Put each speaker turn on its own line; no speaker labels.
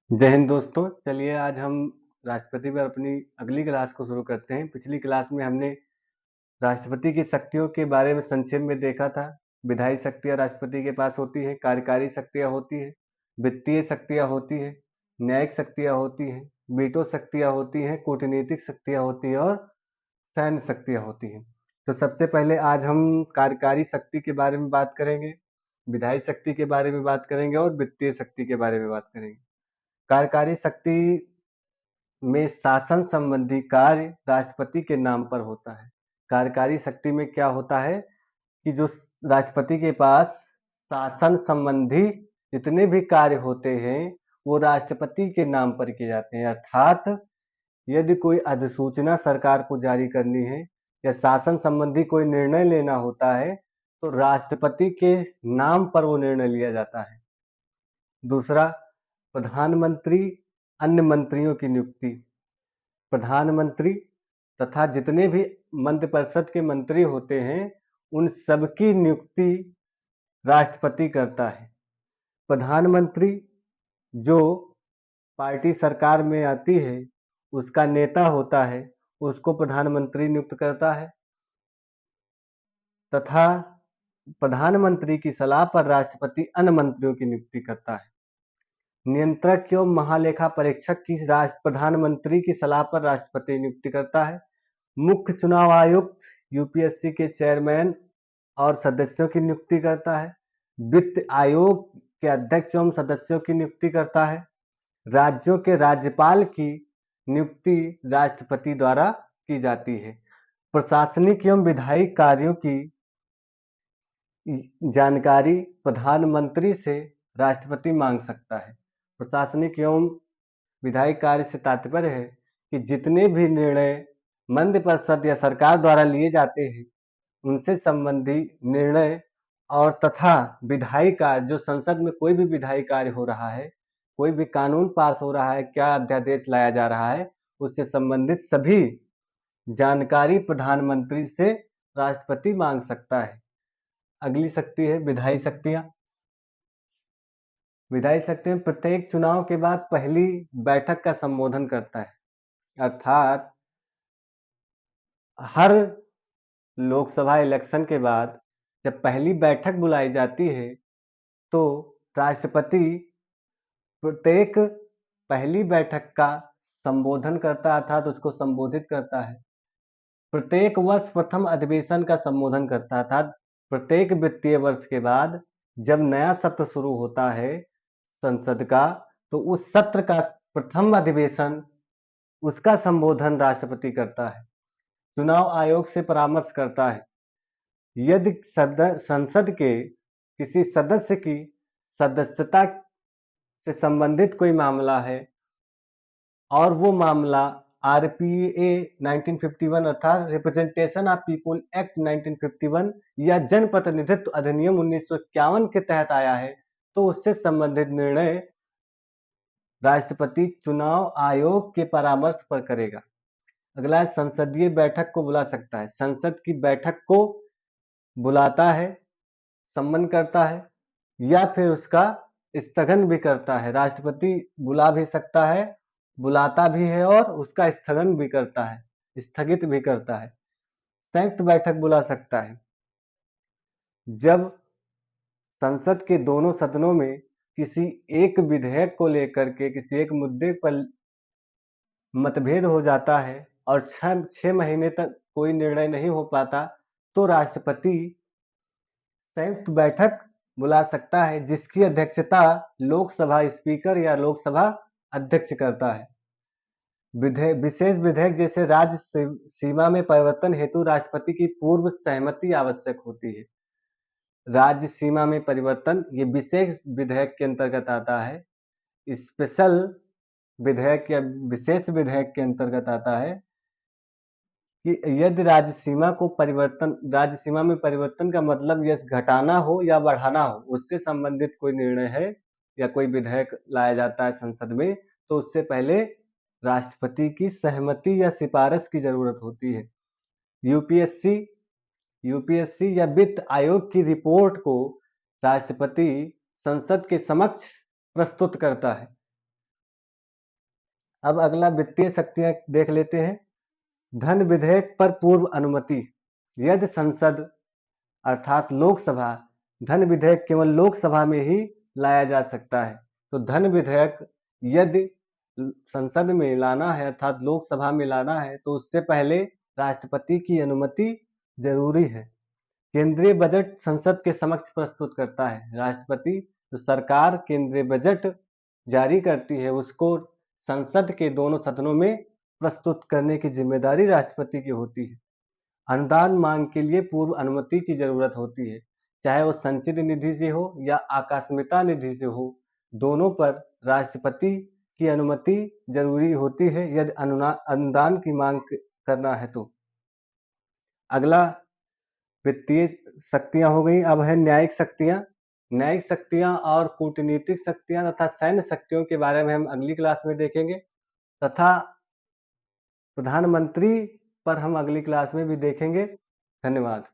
जय हिंद दोस्तों। चलिए आज हम राष्ट्रपति पर अपनी अगली क्लास को शुरू करते हैं। पिछली क्लास में हमने राष्ट्रपति की शक्तियों के बारे में संक्षेप में देखा था। विधायी शक्तियाँ राष्ट्रपति के पास होती हैं, कार्यकारी शक्तियाँ होती हैं, वित्तीय शक्तियाँ होती हैं, न्यायिक शक्तियाँ होती हैं, वीटो शक्तियाँ होती हैं, कूटनीतिक शक्तियाँ होती हैं और सैन्य शक्तियाँ होती हैं। तो सबसे पहले आज हम कार्यकारी शक्ति के बारे में बात करेंगे, विधायी शक्ति के बारे में बात करेंगे और वित्तीय शक्ति के बारे में बात करेंगे। कार्यकारी शक्ति में शासन संबंधी कार्य राष्ट्रपति के नाम पर होता है। कार्यकारी शक्ति में क्या होता है कि जो राष्ट्रपति के पास शासन संबंधी जितने भी कार्य होते हैं वो राष्ट्रपति के नाम पर किए जाते हैं। अर्थात यदि कोई अधिसूचना सरकार को जारी करनी है या शासन संबंधी कोई निर्णय लेना होता है तो राष्ट्रपति के नाम पर वो निर्णय लिया जाता है। दूसरा, प्रधानमंत्री अन्य मंत्रियों की नियुक्ति। प्रधानमंत्री तथा जितने भी मंत्रिपरिषद के मंत्री होते हैं उन सबकी नियुक्ति राष्ट्रपति करता है। प्रधानमंत्री जो पार्टी सरकार में आती है उसका नेता होता है उसको प्रधानमंत्री नियुक्त करता है तथा प्रधानमंत्री की सलाह पर राष्ट्रपति अन्य मंत्रियों की नियुक्ति करता है। नियंत्रक एवं महालेखा परीक्षक की प्रधानमंत्री की सलाह पर राष्ट्रपति नियुक्ति करता है। मुख्य चुनाव आयुक्त यूपीएससी के चेयरमैन और सदस्यों की नियुक्ति करता है। वित्त आयोग के अध्यक्ष एवं सदस्यों की नियुक्ति करता है। राज्यों के राज्यपाल की नियुक्ति राष्ट्रपति द्वारा की जाती है। प्रशासनिक एवं विधायी कार्यों की जानकारी प्रधानमंत्री से राष्ट्रपति मांग सकता है। प्रशासनिक एवं विधायी कार्य से तात्पर्य है कि जितने भी निर्णय मंत्रिपरिषद या सरकार द्वारा लिए जाते हैं उनसे संबंधी निर्णय और तथा विधायी कार्य, जो संसद में कोई भी विधायी कार्य हो रहा है, कोई भी कानून पास हो रहा है, क्या अध्यादेश लाया जा रहा है, उससे संबंधित सभी जानकारी प्रधानमंत्री से राष्ट्रपति मांग सकता है। अगली शक्ति है विधायी शक्तियां। विधायी शक्ति में प्रत्येक चुनाव के बाद पहली बैठक का संबोधन करता है। अर्थात हर लोकसभा इलेक्शन के बाद जब पहली बैठक बुलाई जाती है तो राष्ट्रपति प्रत्येक पहली बैठक का संबोधन करता है, अर्थात उसको संबोधित करता है। प्रत्येक वर्ष प्रथम अधिवेशन का संबोधन करता है, अर्थात प्रत्येक वित्तीय वर्ष के बाद जब नया सत्र शुरू होता है संसद का तो उस सत्र का प्रथम अधिवेशन उसका संबोधन राष्ट्रपति करता है। चुनाव आयोग से परामर्श करता है। यदि संसद के किसी सदस्य की सदस्यता से संबंधित कोई मामला है और वो मामला आरपीए 1951 अर्थात रिप्रेजेंटेशन ऑफ पीपुल एक्ट 1951 या जनप्रतिनिधित्व अधिनियम 1951 के तहत आया है तो उससे संबंधित निर्णय राष्ट्रपति चुनाव आयोग के परामर्श पर करेगा। अगला है संसदीय बैठक को बुला सकता है। संसद की बैठक को बुलाता है, सम्मन करता है या फिर उसका स्थगन भी करता है। राष्ट्रपति बुला भी सकता है, बुलाता भी है और उसका स्थगन भी करता है, स्थगित भी करता है। संयुक्त बैठक बुला सकता है। जब संसद के दोनों सदनों में किसी एक विधेयक को लेकर के किसी एक मुद्दे पर मतभेद हो जाता है और 6 महीने तक कोई निर्णय नहीं हो पाता तो राष्ट्रपति संयुक्त बैठक बुला सकता है जिसकी अध्यक्षता लोकसभा स्पीकर या लोकसभा अध्यक्ष करता है। विशेष विधेयक जैसे राज्य सीमा में परिवर्तन हेतु राष्ट्रपति की पूर्व सहमति आवश्यक होती है। राज्य सीमा में परिवर्तन ये विशेष विधेयक के अंतर्गत आता है। स्पेशल विधेयक या विशेष विधेयक के अंतर्गत आता है कि यदि राज्य सीमा में परिवर्तन का मतलब यह घटाना हो या बढ़ाना हो, उससे संबंधित कोई निर्णय है या कोई विधेयक लाया जाता है संसद में तो उससे पहले राष्ट्रपति की सहमति या सिफारिश की जरूरत होती है। यूपीएससी या वित्त आयोग की रिपोर्ट को राष्ट्रपति संसद के समक्ष प्रस्तुत करता है। अब अगला वित्तीय शक्तियां देख लेते हैं। धन विधेयक पर पूर्व अनुमति। यदि संसद अर्थात लोकसभा, धन विधेयक केवल लोकसभा में ही लाया जा सकता है। तो धन विधेयक यदि संसद में लाना है अर्थात लोकसभा में लाना है तो उससे पहले राष्ट्रपति की अनुमति जरूरी है। केंद्रीय बजट संसद के समक्ष प्रस्तुत करता है राष्ट्रपति। तो सरकार केंद्रीय बजट जारी करती है, उसको संसद के दोनों सदनों में प्रस्तुत करने की जिम्मेदारी राष्ट्रपति की होती है। अनुदान मांग के लिए पूर्व अनुमति की जरूरत होती है, चाहे वो संचित निधि से हो या आकस्मिकता निधि से हो, दोनों पर राष्ट्रपति की अनुमति जरूरी होती है यदि अनुदान की मांग करना है तो। अगला वित्तीय शक्तियां हो गई। अब है न्यायिक शक्तियां। न्यायिक शक्तियां और कूटनीतिक शक्तियां तथा सैन्य शक्तियों के बारे में हम अगली क्लास में देखेंगे तथा प्रधानमंत्री पर हम अगली क्लास में भी देखेंगे। धन्यवाद।